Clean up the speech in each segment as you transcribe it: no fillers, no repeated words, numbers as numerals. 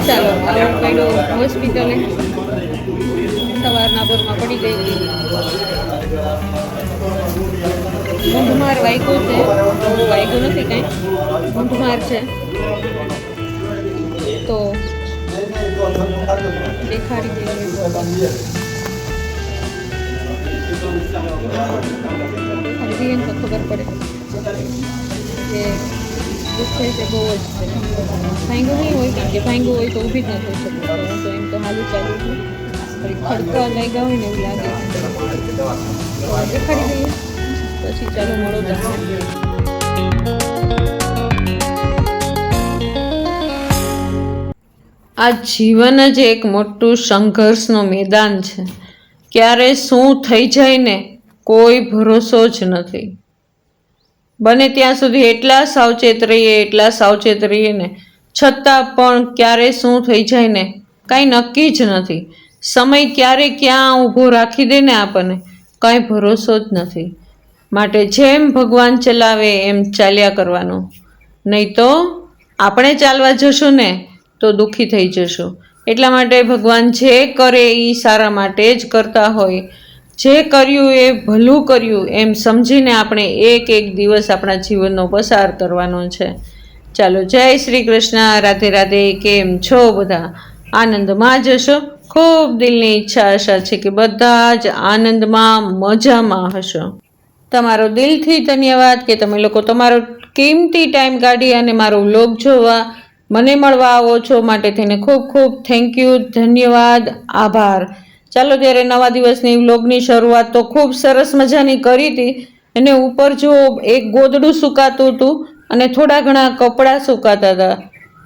ચાલો આવું પડ્યું હોસ્પિટલે સવારના પોરમાં પડી ગઈ હતી. ઊંધમાર વાગ્યું છે, વાગ્યું નથી કંઈ, ઊંધમાર છે. તો દેખાડી દઈએ તો ખબર પડે કે દુઃખ છે તે બહુ જ છે. ભાંગું નહીં હોય, કારણ કે ભાંગું હોય તો ઊભી જ ન થઈ શકું. હું તો એમ તો હાલું ચાલુ છું, ખડકા લાગ્યા હોય ને એવું લાગે. દેખાડી દઈએ પછી ચાલો મળો તમને. આ જીવન જ એક મોટું સંઘર્ષનું મેદાન છે. ક્યારે શું થઈ જાય ને કોઈ ભરોસો જ નથી. બને ત્યાં સુધી એટલા સાવચેત રહીએ ને, છતાં પણ ક્યારે શું થઈ જાય ને કાંઈ નક્કી જ નથી. સમય ક્યારે ક્યાં ઊભો રાખી દે ને આપણને કાંઈ ભરોસો જ નથી. માટે જેમ ભગવાન ચલાવે એમ ચાલ્યા કરવાનું, નહીં તો આપણે ચાલવા જશું ને તો દુઃખી થઈ જશું. એટલા માટે ભગવાન જે કરે એ સારા માટે જ કરતા હોય. જે કર્યું એ ભલું કર્યું એમ સમજીને આપણે એક એક દિવસ આપણા જીવનનો પસાર કરવાનો છે. ચાલો, જય શ્રી કૃષ્ણ, રાધે રાધે. કેમ છો બધા? આનંદમાં જશો. ખૂબ દિલની ઈચ્છા આશા છે કે બધા જ આનંદમાં મજામાં હશો. તમારો દિલથી ધન્યવાદ કે તમે લોકો તમારો કિંમતી ટાઈમ કાઢી અને મારો વ્લોગ જોવા મને મળવા આવો છો. માટે થઈને ખૂબ ખૂબ થેન્ક યુ, ધન્યવાદ, આભાર. ચાલો ત્યારે નવા દિવસની વ્લોગની શરૂઆત તો ખૂબ સરસ મજાની કરી હતી. અને ઉપર જો એક ગોદડું સુકાતું હતું અને થોડા ઘણા કપડાં સુકાતા હતા,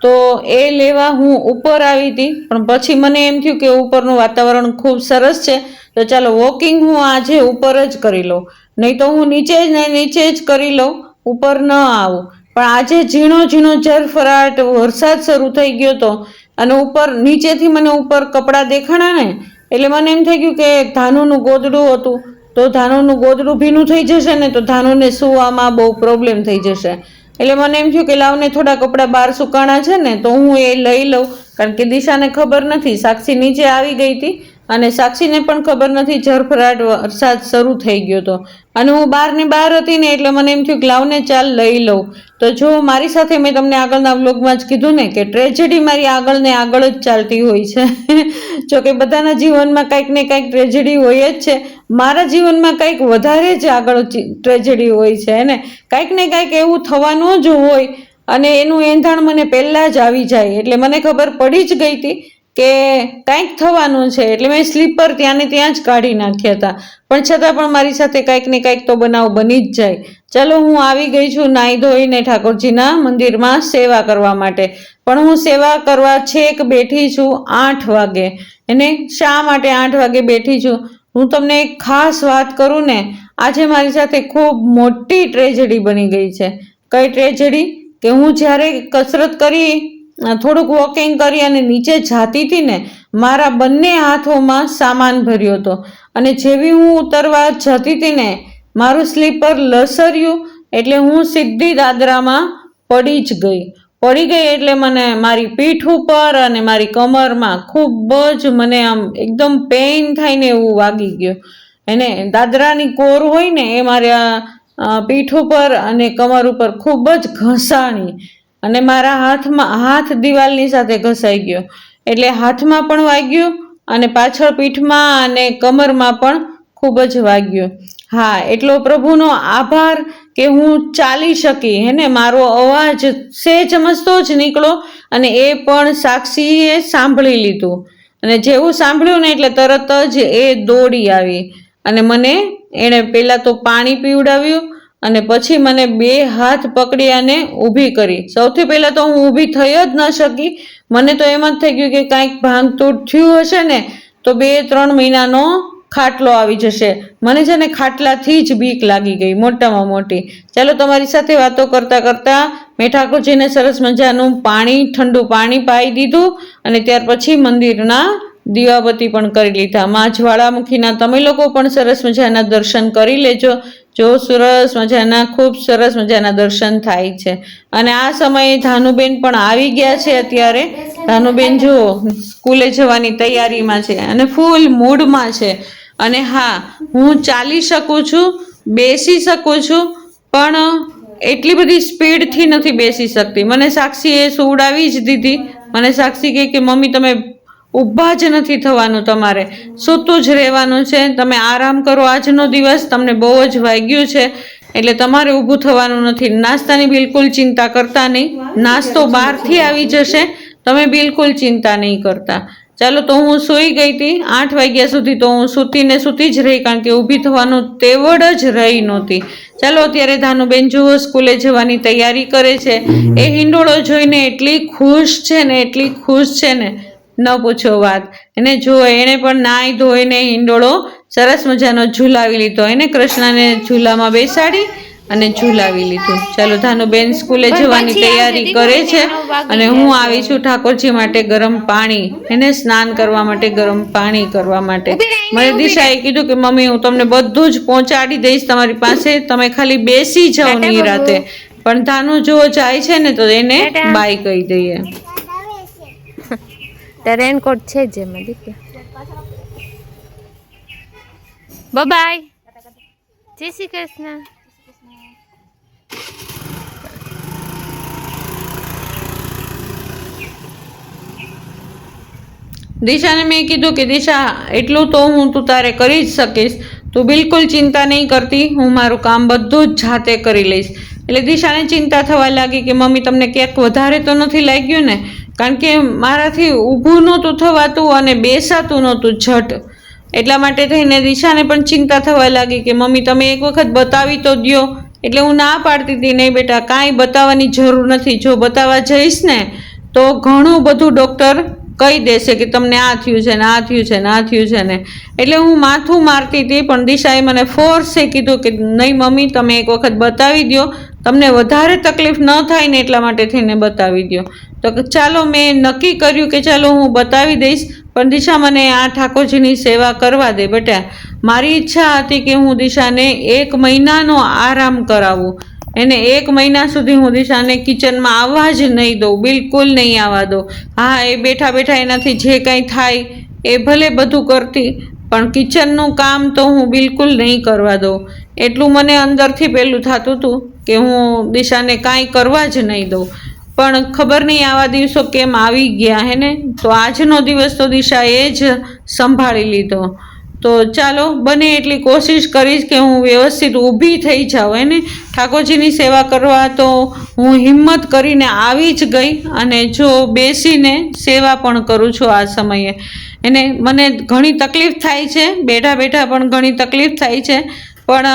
તો એ લેવા હું ઉપર આવી હતી. પણ પછી મને એમ થયું કે ઉપરનું વાતાવરણ ખૂબ સરસ છે, તો ચાલો વોકિંગ હું આજે ઉપર જ કરી લઉં. નહીં તો હું નીચે જ કરી લઉં, ઉપર ન આવું. પણ આજે ઝીણો ઝીણો ઝરફરાટ વરસાદ શરૂ થઈ ગયો હતો અને ઉપર નીચેથી મને ઉપર કપડાં દેખાણા ને એટલે મને એમ થઈ ગયું કે ધાનુનું ગોદડું હતું, તો ધાનુનું ગોદડું ભીનું થઈ જશે ને તો ધાનુને સૂવામાં બહુ પ્રોબ્લેમ થઈ જશે. એટલે મને એમ થયું કે લાવને થોડા કપડાં બહાર સુકાણા છે ને તો હું એ લઈ લઉં. કારણ કે દિશાને ખબર નથી, સાક્ષી નીચે આવી ગઈ હતી અને સાક્ષીને પણ ખબર નથી, ઝરફરાટ વરસાદ શરૂ થઈ ગયો હતો અને હું બહાર હતી ને એટલે મને એમ થયું કે લાવને ચાલ લઈ લઉં. તો જો મારી સાથે મેં તમને આગળના વ્લોગમાં જ કીધું ને કે ટ્રેજેડી મારી આગળ જ ચાલતી હોય છે. જોકે બધાના જીવનમાં કંઈક ને કંઈક ટ્રેજેડી હોય જ છે. મારા જીવનમાં કંઈક વધારે જ આગળ ટ્રેજેડી હોય છે ને કંઈક ને કંઈક એવું થવાનું જ હોય અને એનું એંધાણ મને પહેલાં જ આવી જાય. એટલે મને ખબર પડી જ ગઈ હતી કે કંઈક થવાનું છે. એટલે મેં સ્લીપર ત્યાં ને ત્યાં જ કાઢી નાખ્યા હતા. પણ છતાં પણ મારી સાથે કંઈક ને કંઈક તો બનાવ બની જ જાય. ચાલો, હું આવી ગઈ છું નાહી ધોઈને ઠાકોરજીના મંદિરમાં સેવા કરવા માટે. પણ હું સેવા કરવા છેક બેઠી છું 8 વાગે. એને શા માટે 8 વાગે બેઠી છું? હું તમને એક ખાસ વાત કરું ને, આજે મારી સાથે ખૂબ મોટી ટ્રેજેડી બની ગઈ છે. કઈ ટ્રેજેડી? કે હું જ્યારે કસરત કરી, થોડુંક વોકિંગ કરી અને નીચે જાતી હતી ને, મારા બંને હાથોમાં સામાન ભર્યો હતો અને જેવી હું ઉતરવા જતી હતી ને મારું સ્લીપર લસર્યું એટલે હું સીધી દાદરામાં પડી ગઈ એટલે મને મારી પીઠ ઉપર અને મારી કમરમાં ખૂબ જ મને આમ એકદમ પેઇન થાય ને એવું વાગી ગયું. એને દાદરાની કોર હોય ને એ મારા પીઠ ઉપર અને કમર ઉપર ખૂબ જ ઘસાણી અને મારા હાથ દિવાલની સાથે ઘસાઈ ગયો. એટલે હાથમાં પણ વાગ્યું અને પાછળ પીઠમાં અને કમરમાં પણ ખૂબ જ વાગ્યું. હા, એટલો પ્રભુનો આભાર કે હું ચાલી શકી. હેને મારો અવાજ સહેજ મસ્તો જ નીકળો અને એ પણ સાક્ષીએ સાંભળી લીધું. અને જેવું સાંભળ્યું ને એટલે તરત જ એ દોડી આવી અને મને એણે પહેલાં તો પાણી પીવડાવ્યું અને પછી મને 2 હાથ પકડી અને ઊભી કરી. સૌથી પહેલાં તો હું ઊભી થઈ જ ન શકી. મને તો એમ જ થઈ ગયું કે કાંઈક ભાંગતૂટ થયું હશે ને તો 2-3 મહિનાનો ખાટલો આવી જશે. મને છે ને ખાટલાથી જ બીક લાગી ગઈ મોટામાં મોટી. ચાલો, તમારી સાથે વાતો કરતાં કરતાં મેં ઠાકોરજીને સરસ મજાનું ઠંડુ પાણી પાઈ દીધું અને ત્યાર પછી મંદિરના દીવાબત્તી પણ કરી લીધા. માં જ્વાળામુખીના તમે લોકો પણ સરસ મજાના દર્શન કરી લેજો. જો સરસ મજાના ખૂબ સરસ મજાના દર્શન થાય છે. અને આ સમયે ધાનુબેન પણ આવી ગયા છે. અત્યારે ધાનુબેન જો સ્કૂલે જવાની તૈયારીમાં છે અને ફૂલ મૂડમાં છે. અને હા, હું ચાલી શકું છું, બેસી શકું છું, પણ એટલી બધી સ્પીડથી નથી બેસી શકતી. મને સાક્ષીએ સુવડાવી જ દીધી. મને સાક્ષી કહે કે મમ્મી તમે ઊભા જ નથી થવાનું, તમારે સૂતું જ રહેવાનું છે, તમે આરામ કરો, આજનો દિવસ તમને બહુ જ વાગ્યું છે એટલે તમારે ઊભું થવાનું નથી. નાસ્તાની બિલકુલ ચિંતા કરતા નહીં, નાસ્તો બહારથી આવી જશે, તમે બિલકુલ ચિંતા નહીં કરતા. ચાલો, તો હું સૂઈ ગઈ હતી 8 વાગ્યા સુધી. તો હું સૂતી જ રહી, કારણ કે ઊભી થવાનું તેવડ જ રહી નહોતી. ચાલો, અત્યારે ધાનુબેન જુઓ સ્કૂલે જવાની તૈયારી કરે છે. એ હિંડોળો જોઈને એટલી ખુશ છે ને, એટલી ખુશ છે ને, ન પૂછો વાત. એને જો એને પણ નાઈ ધોઈને હિંડોળો સરસ મજાનો ઝૂલાવી લીધો. એને કૃષ્ણને ઝૂલામાં બેસાડી અને ઝૂલાવી લીધું. ચાલો, ધાનુબેન સ્કૂલે જવાની તૈયારી કરે છે અને હું આવી છું ઠાકોરજી માટે ગરમ પાણી, એને સ્નાન કરવા માટે, ગરમ પાણી કરવા માટે. મને દિશાએ કીધું કે મમ્મી હું તમને બધું જ પહોંચાડી દઈશ તમારી પાસે, તમે ખાલી બેસી જાઓ નિરાતે. પણ ધાનુ જો જાય છે ને તો એને બાય કહી દઈએ. રેનકોટ છે જ એમાં દીકરા. બાય, જય શ્રી કૃષ્ણ. દિશાને મેં કીધું કે દિશા એટલું તો તું તારે કરી જ શકીશ, તું બિલકુલ ચિંતા નહીં કરતી, હું મારું કામ બધું જ જાતે કરી લઈશ. એટલે દિશાને ચિંતા થવા લાગી કે મમ્મી તમને ક્યાંક વધારે તો નથી લાગ્યું ને, કારણ કે મારાથી ઊભું નહોતું થવાતું અને બેસાતું નહોતું ઝટ. એટલા માટે થઈને દિશાને પણ ચિંતા થવા લાગી કે મમ્મી તમે એક વખત બતાવી તો દ્યો. એટલે હું ના પાડતી હતી, નહીં બેટા કાંઈ બતાવવાની જરૂર નથી, જો બતાવવા જઈશ ને તો ઘણું બધું ડૉક્ટર કહી દેશે કે તમને આ થયું છે ને, આ થયું છે ને, આ થયું છે ને. એટલે હું માથું મારતી હતી, પણ દિશાએ મને ફોર્સે કીધું કે નહીં મમ્મી તમે એક વખત બતાવી દો, તમને વધારે તકલીફ ન થાય ને એટલા માટે થઈને બતાવી દો. તો ચાલો, મેં નક્કી કર્યું કે ચાલો હું બતાવી દઈશ, પણ દિશા મને આ ઠાકોરજીની સેવા કરવા દે બેટા. મારી ઈચ્છા હતી કે હું દિશાને 1 મહિનાનો આરામ કરાવું. એને 1 મહિના સુધી હું દિશાને કિચનમાં આવવા જ નહીં દઉં, બિલકુલ નહીં આવવા દઉં. હા, એ બેઠા બેઠા એનાથી જે કાંઈ થાય એ ભલે બધું કરતી, પણ કિચનનું કામ તો હું બિલકુલ નહીં કરવા દઉં. એટલું મને અંદરથી પેલું થતું હતું કે હું દિશાને કાંઈ કરવા જ નહીં દઉં. પણ ખબર નહીં આવા દિવસો કેમ આવી ગયા હે ને. તો આજનો દિવસ તો દિશાએ જ સંભાળી લીધો. તો ચાલો, બને એટલી કોશિશ કરીશ કે હું વ્યવસ્થિત ઊભી થઈ જાઉં. એને ઠાકોરજીની સેવા કરવા તો હું હિંમત કરીને આવી જ ગઈ અને જો બેસીને સેવા પણ કરું છું આ સમયે. એને મને ઘણી તકલીફ થાય છે, બેઠા બેઠા પણ ઘણી તકલીફ થાય છે, પણ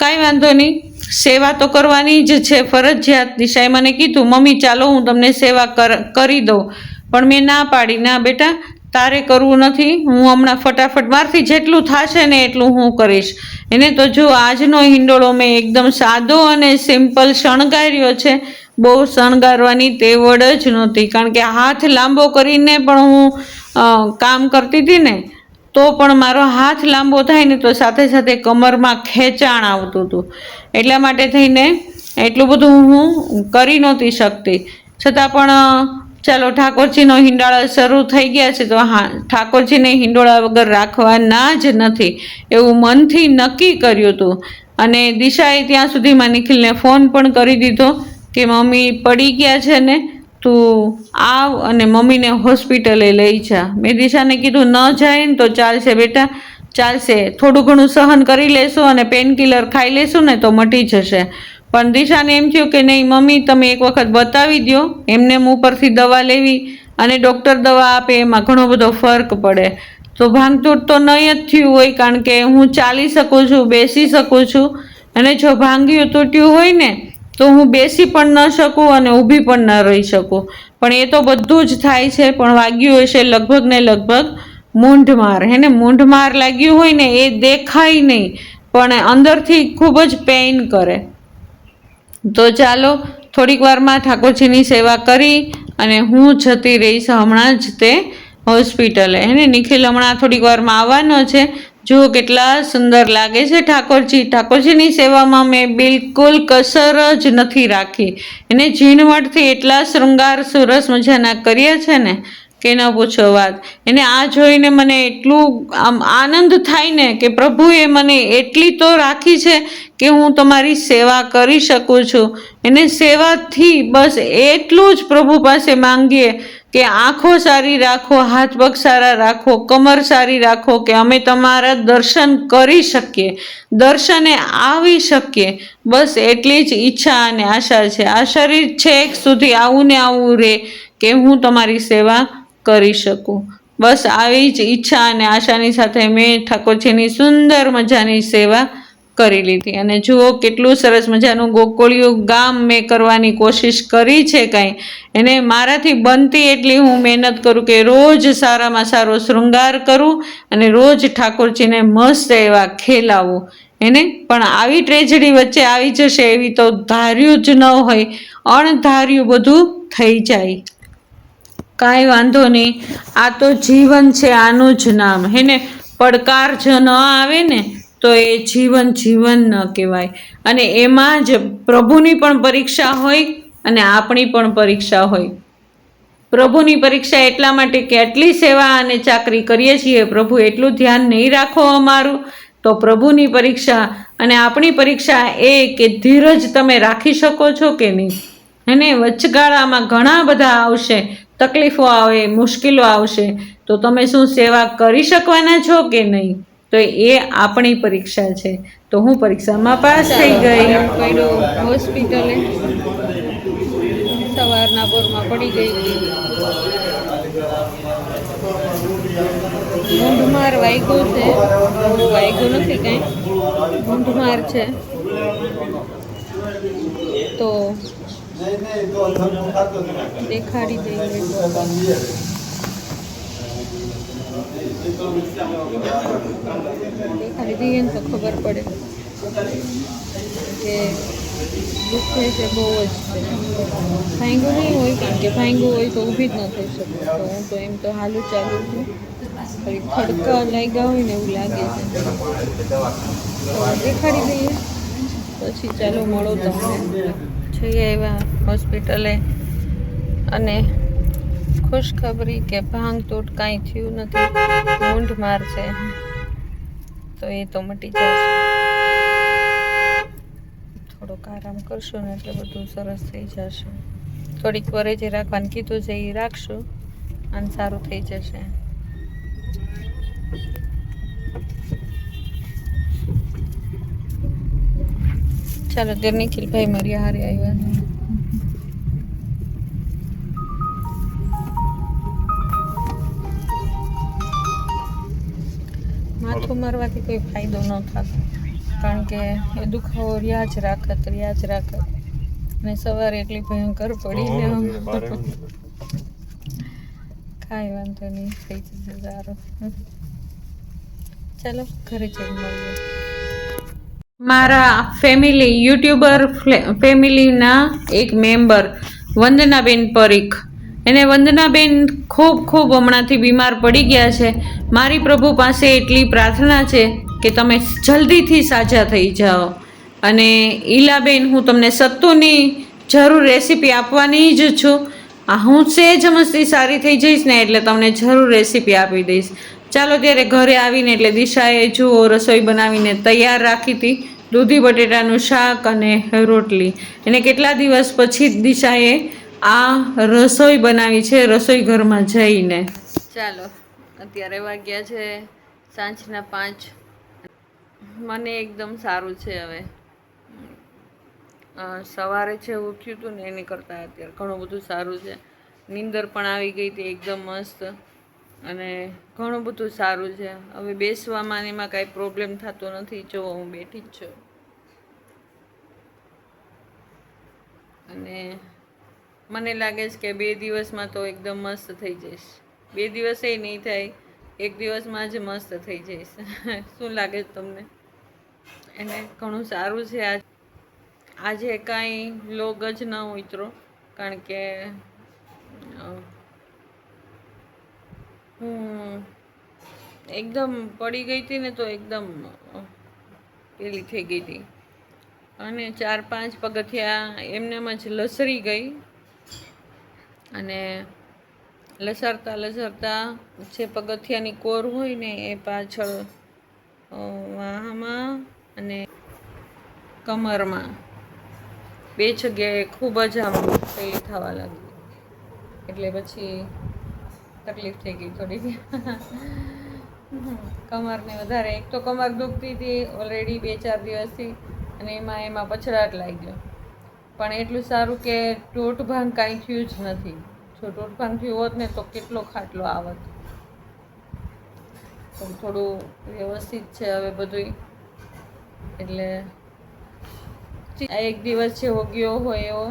કાંઈ વાંધો નહીં, સેવા તો કરવાની જ છે ફરજિયાત. દિશાએ મને કીધું મમ્મી ચાલો હું તમને સેવા કરી દઉં, પણ મેં ના પાડી. ના બેટા, તારે કરવું નથી, હું હમણાં ફટાફટ મારથી જેટલું થશે ને એટલું હું કરીશ. એને તો જો આજનો હિંડોળો મેં એકદમ સાદો અને સિમ્પલ શણગાર્યો છે. બહુ શણગારવાની તેવડ જ નહોતી, કારણ કે હાથ લાંબો કરીને પણ હું કામ કરતી હતી ને, તો પણ મારો હાથ લાંબો થાય ને તો સાથે સાથે કમરમાં ખેંચાણ આવતું હતું. એટલા માટે થઈને એટલું બધું હું કરી નહોતી શકતી. છતાં પણ ચાલો, ઠાકોરજીનો હિંડોળા શરૂ થઈ ગયા છે તો હા, ઠાકોરજીને હિંડોળા વગર રાખવાના જ નથી એવું મનથી નક્કી કર્યું હતું. અને દિશાએ ત્યાં સુધીમાં નિખિલને ફોન પણ કરી દીધો કે મમ્મી પડી ગયા છે ને, તું આવ અને મમ્મીને હોસ્પિટલે લઈ જા. મેં દિશાને કીધું ન જાય ને તો ચાલશે બેટા, ચાલશે, થોડું ઘણું સહન કરી લેશું અને પેનકિલર ખાઈ લેશું ને તો મટી જશે. પણ દિશાને એમ થયું કે નહીં મમ્મી તમે એક વખત બતાવી દો, એમને ઉપરથી દવા લેવી અને ડૉક્ટર દવા આપે એમાં ઘણો બધો ફરક પડે. તો ભાંગતૂટ તો નહીં જ થયું હોય, કારણ કે હું ચાલી શકું છું, બેસી શકું છું. અને જો ભાંગ્યું તૂટ્યું હોય ને તો હું બેસી પણ ન શકું અને ઊભી પણ ન રહી શકું. પણ એ તો બધું જ થાય છે. પણ વાગ્યું હશે લગભગ ને લગભગ મૂંઢમાર, હે ને, મૂંઢમાર લાગ્યું હોય ને એ દેખાય નહીં, પણ અંદરથી ખૂબ જ પેઇન કરે. તો ચાલો, થોડીક વારમાં ઠાકોરજીની સેવા કરી અને હું જતી રહીશ હમણાં જ તે હોસ્પિટલે. હે ને, નિખિલ હમણાં થોડીક વારમાં આવવાનો છે જુઓ કેટલા સુંદર લાગે છે ઠાકોરજી. ઠાકોરજીની સેવામાં મેં બિલકુલ કસર જ નથી રાખી. એને ઝીણવટથી એટલા શૃંગાર સુરસ મજાના કર્યા છે ને કે ન પૂછો વાત. એને આ જોઈને મને એટલું આમ આનંદ થાય ને કે પ્રભુએ મને એટલી તો રાખી છે કે હું તમારી સેવા કરી શકું છું. એને સેવાથી બસ એટલું જ પ્રભુ પાસે માંગીએ કે આંખો સારી રાખો, હાથ પગ સારા રાખો, કમર સારી રાખો કે અમે તમારા દર્શન કરી શકીએ, દર્શને આવી શકીએ. બસ એટલી જ ઈચ્છા અને આશા છે. આ શરીર છેક સુધી આવું ને આવું રહે કે હું તમારી સેવા કરી શકું. બસ આવી જ ઈચ્છા અને આશાની સાથે મેં ઠાકોરજીની સુંદર મજાની સેવા કરી લીધી. અને જુઓ કેટલું સરસ મજાનું ગોકુળિયું ગામ મેં કરવાની કોશિશ કરી છે. કાંઈ એને મારાથી બનતી એટલી હું મહેનત કરું કે રોજ સારામાં સારો શૃંગાર કરું અને રોજ ઠાકોરજીને મસ્ત એવા ખેલાવું. એને પણ આવી ટ્રેજડી વચ્ચે આવી જશે એવી તો ધાર્યું જ ન હોય. અણધાર્યું બધું થઈ જાય. કાંઈ વાંધો નહીં, આ તો જીવન છે, આનું જ નામ હે ને. પડકાર જો ન આવે ને તો એ જીવન જીવન ન કહેવાય. અને એમાં જ પ્રભુની પણ પરીક્ષા હોય અને આપણી પણ પરીક્ષા હોય. પ્રભુની પરીક્ષા એટલા માટે કે આટલી સેવા અને ચાકરી કરીએ છીએ, પ્રભુ એટલું ધ્યાન નહીં રાખો અમારું, તો પ્રભુની પરીક્ષા. અને આપણી પરીક્ષા એ કે ધીરજ તમે રાખી શકો છો કે નહીં. અને વચગાળામાં ઘણા બધા આવશે, તકલીફો આવે, મુશ્કેલો આવશે, તો તમે શું સેવા કરી શકવાના છો કે નહીં? તો એ આપણી પરીક્ષા છે. તો હું પરીક્ષામાં પાસ થઈ ગઈ. પડ્યું હોસ્પિટલે, સવારના પોરમાં પડી ગઈ હતી. મૂંઢમાર વાગ્યું છે, બહુ વાગ્યું નથી કંઈ, મૂંઢમાર છે. તો દેખાડી દઈએ, દેખાડી દઈએ ને તો ખબર પડે કે દુખે છે બહુ જ છે. ભાંગ્યું નહીં હોય, કારણ કે ભાંગ્યું હોય તો ઊભી જ ન થઈ શકે. તો હું તો એમ તો હાલું ચાલુ છું, ખડકા લાગ્યા હોય ને એવું લાગે છે. તો દેખાડી દઈએ પછી ચાલો મળો તમને. જઈએ એવા હોસ્પિટલે અને ખુશખબરી કે ભાંગ તૂટ કાંઈ થયું નથી, મૂંઢ માર છે તો એ તો મટી જશે. થોડોક આરામ કરશું ને એટલે બધું સરસ થઈ જશે. થોડીક વરે જે રાખવાનું કીધું છે એ રાખશું અને સારું થઈ જશે. ચાલો ત્યારે નિખિલભાઈ મારી હારે આવ્યા છે. માથું મારવાથી કોઈ ફાયદો ન થતો, કારણ કે એ દુખાવો રહ્યા જ રાખત. અને સવારે એટલી ભયંકર પડીને કાંઈ વાંધો નહીં, થઈ જશે સારું. ચાલો ઘરે જઈને મળીએ. મારા ફેમિલી યુટ્યુબર ફેમિલીના એક મેમ્બર વંદનાબેન પરીખ, એને વંદનાબેન ખૂબ હમણાંથી બીમાર પડી ગયા છે. મારી પ્રભુ પાસે એટલી પ્રાર્થના છે કે તમે જલ્દીથી સાજા થઈ જાઓ. અને ઈલાબેન, હું તમને સત્તુની જરૂર રેસીપી આપવાની જ છું. હું સેજ મસ્તી સારી થઈ જઈશ ને એટલે તમને જરૂર રેસીપી આપી દઈશ. ચાલો ત્યારે ઘરે આવીને એટલે દિશાએ જુઓ રસોઈ બનાવીને તૈયાર રાખી હતી, દૂધી બટેટાનું શાક અને રોટલી. એને કેટલા દિવસ પછી દિશાએ આ રસોઈ બનાવી છે રસોઈ ઘરમાં જઈને. ચાલો અત્યારે વાગ્યા છે સાંજના 5. મને એકદમ સારું છે હવે. સવારે છે ઉઠ્યું હતું ને એની કરતાં અત્યારે ઘણું બધું સારું છે. નીંદર પણ આવી ગઈ હતી એકદમ મસ્ત અને ઘણું બધું સારું છે. હવે બેસવામાં એમાં કાંઈ પ્રોબ્લેમ થતો નથી. જો હું બેઠી જ છું અને મને લાગે છે કે 2 દિવસમાં તો એકદમ મસ્ત થઈ જઈશ. 2 દિવસે નહીં થાય, 1 દિવસમાં જ મસ્ત થઈ જઈશ. શું લાગે છે તમને? એને ઘણું સારું છે. આજે કાંઈ લોગ જ ન ઉતરો, કારણ કે હું એકદમ પડી ગઈ હતી ને તો એકદમ પેલી થઈ ગઈ હતી અને 4-5 પગથિયા એમનેમ જ લસરી ગઈ અને લસરતા જે પગથિયાની કોર હોય ને એ પાછળ વાહમાં અને કમરમાં 2 જગ્યાએ ખૂબ જ આમ પેલી થવા લાગી એટલે પછી તકલીફ થઈ ગઈ થોડી કમરને વધારે. એક તો કમર દુખતી હતી ઓલરેડી 2-4 દિવસથી અને એમાં પછડાટ લાગ્યો. પણ એટલું સારું કે ટોટભાંગ કાંઈ થયું જ નથી. જો ટોટભાંગ થયું હોત ને તો કેટલો ખાટલો આવત. થોડું વ્યવસ્થિત છે હવે બધું, એટલે આ એક દિવસ જેવો ગયો હોય એવો.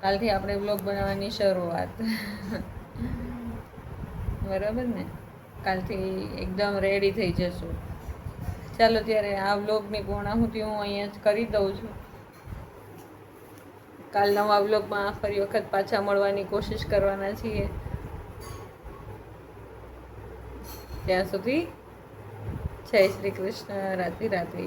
કાલથી આપણે બ્લોગ બનાવવાની શરૂઆત. બરાબર ને? કાલથી એકદમ રેડી થઈ જશું. ચાલો ત્યારે આ બ્લોગની પૂર્ણાહુતિ હું અહીંયા જ કરી દઉં છું. કાલ નવા બ્લોગમાં ફરી વખત પાછા મળવાની કોશિશ કરવાના છીએ. ત્યાં સુધી જય શ્રી કૃષ્ણ. રાધે રાધે.